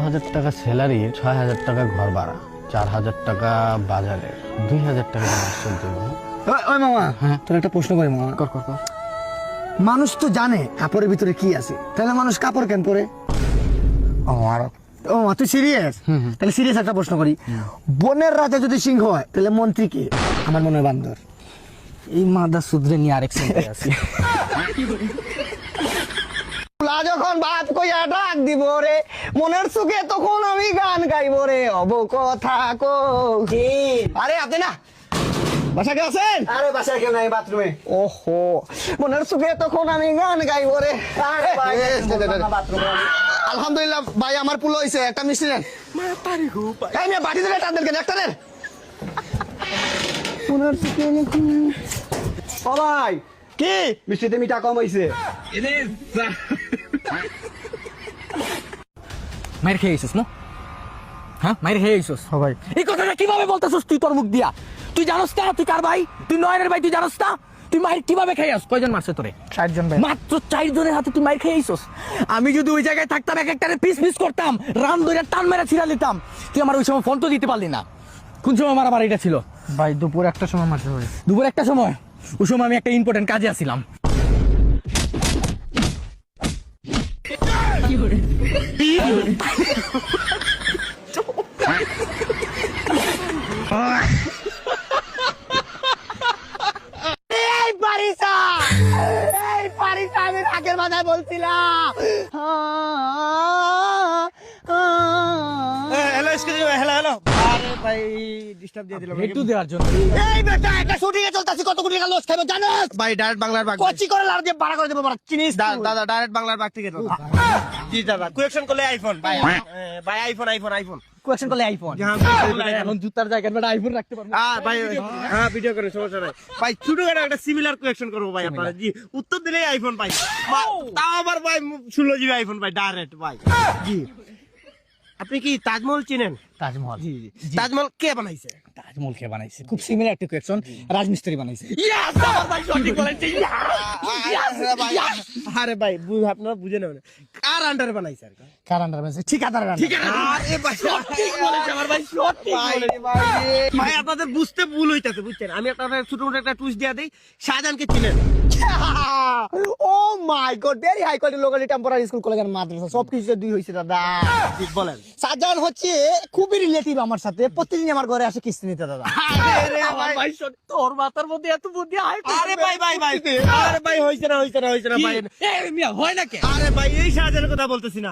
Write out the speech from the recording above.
12,000 টাকা স্যালারি, 6,000 টাকা ঘর ভাড়া, 4,000 টাকা বাজারে, 2,000 টাকা চলতে হবে। ওই মামা, হ্যাঁ তোর একটা প্রশ্ন করি মামা। কর কর কর। মানুষ তো জানে কাপড়ের ভিতরে কি আছে, তাহলে মানুষ কাপড় কেন পরে? ও তুই সিরিয়াস? তাহলে সিরিয়াস একটা প্রশ্ন করি, বনের রাজা যদি সিংহ হয় তাহলে মন্ত্রী কে? আমার মনে হয় বান্দর। এই মাদা সুদ্রে নিয়ে আরেক সেন্টে আছে। যখন ভাত কইয়া ডাক দিব রে, মনের সুখে তখন আমি গান গাইব রে, অব কথা কো। আরে আপনি না বাসা কে আছেন? আরে বাসায় কেউ নাই, বাথরুমে। ওহো, মনের সুখে তখন আমি গান গাইব রে। আলহামদুলিল্লাহ ভাই, আমার পুলো হইছে, একটা মিষ্টি নেন। এই মেয়ে বাটি দিলে টান দেন কেন, একটা নেন। মনের সুখে ও ভাই, কি মিষ্টিতে মিঠা কম হইছে? মাইর খেয়ে আইছিস না? হ্যাঁ মাইর খেয়ে আইছিস। ভাই এই কথাটা কিভাবে বলতেছিস তুই তোর মুখ দিয়া? তুই জানোস না তুই কার ভাই? তুই নয়নের ভাই, তুই জানোস না? তুই মাইর কিভাবে খেয়ে আস? কয়জন মারছে তোরে? 4 জন ভাই। মাত্র 4 জনের হাতে তুই মাইর খেয়ে আইছিস। আমি যদি ওই জায়গায় থাকতাম, এক একটারে পিস পিস করতাম, রাম ধরে টান মেরে ছিড়া দিতাম। তুই আমার ওই সময় ফোন তো দিতে পারলি না। কোন সময় আমার আবার এটা ছিল? ভাই দুপুর একটা সময় মারতে হবে। দুপুর একটা সময়? ওই সময় আমি একটা ইম্পর্টেন্ট কাজে আছিলাম। এই পারিসা, এই পারিসা, আমি রাগের মাথায় বলছিলাম। আরে ভাই ডিস্টার্ব দিয়ে দিল একটু দেওয়ার জন্য। এই বেটা, একটা শুটিং এ চলতাছি, কত কোটি টাকা লস খাইবো জানোস? ভাই ডাইরেক্ট বাংলার বাগ কচি করে লাড় দিয়ে ভাড়া করে দেবো, বাড়া চিনিস দাদা ডাইরেক্ট বাংলার বাগ থেকে দাদা জি দাদা কুয়েকশন করলে আইফোন ভাই ভাই আইফোন আইফোন আইফোন কোয়েশ্চেন করলে আইফোন। এখন জুতার জায়গায় একটা আইফোন রাখতে পারবো। ভাই হ্যাঁ ভিডিও করে সমস্যা নাই ভাই ছোটখাটো একটা সিমিলার কুয়েকশন করবো ভাই আপনারা জি উত্তর দিলেই আইফোন ভাই তাও আবার ভাই 16 জিবি আইফোন ভাই ডাইরেক্ট ভাই জি আপনি কি তাজমহল চিনেন? তাজমহল? জি তাজমহল কে বানাইছে? তাজমহল কে বানাইছে? খুব সিমিলার একটা কোয়েশ্চন, রাজমিস্ত্রি বানাইছে। আরে ভাই আপনারা বুঝে নেবেন কার আন্ডারে বানাইছে আর কি? কার আন্ডার বানাইছে? ঠিকাদার আন্ডার। আরে ভাই সঠিক বলেছে আমার ভাই সঠিক বলেছে ভাই আপনাদের বুঝতে ভুল হইতাছে বুঝছেন আমি আপনাদের ছোট মোটো একটা টুইস্ট দিয়া দেই শাহজাহানকে চিনেন? Oh my god, very high quality local temporary school college আর মাদ্রাসা সব কিছু দুই হইছে দাদা। ঠিক বলেন শাহজাহান হচ্ছে খুবই রিলেটিভ আমার সাথে, প্রতিদিন আমার ঘরে আসে কিস্তি নিতে দাদা। আরে ভাই তোর মাথার মধ্যে এত বুদ্ধি আয়? আরে ভাই আরে ভাই হইছে না ভাই এই মিয়া হয় না কে? আরে ভাই এই শাহজাহানের কথা বলতেছি না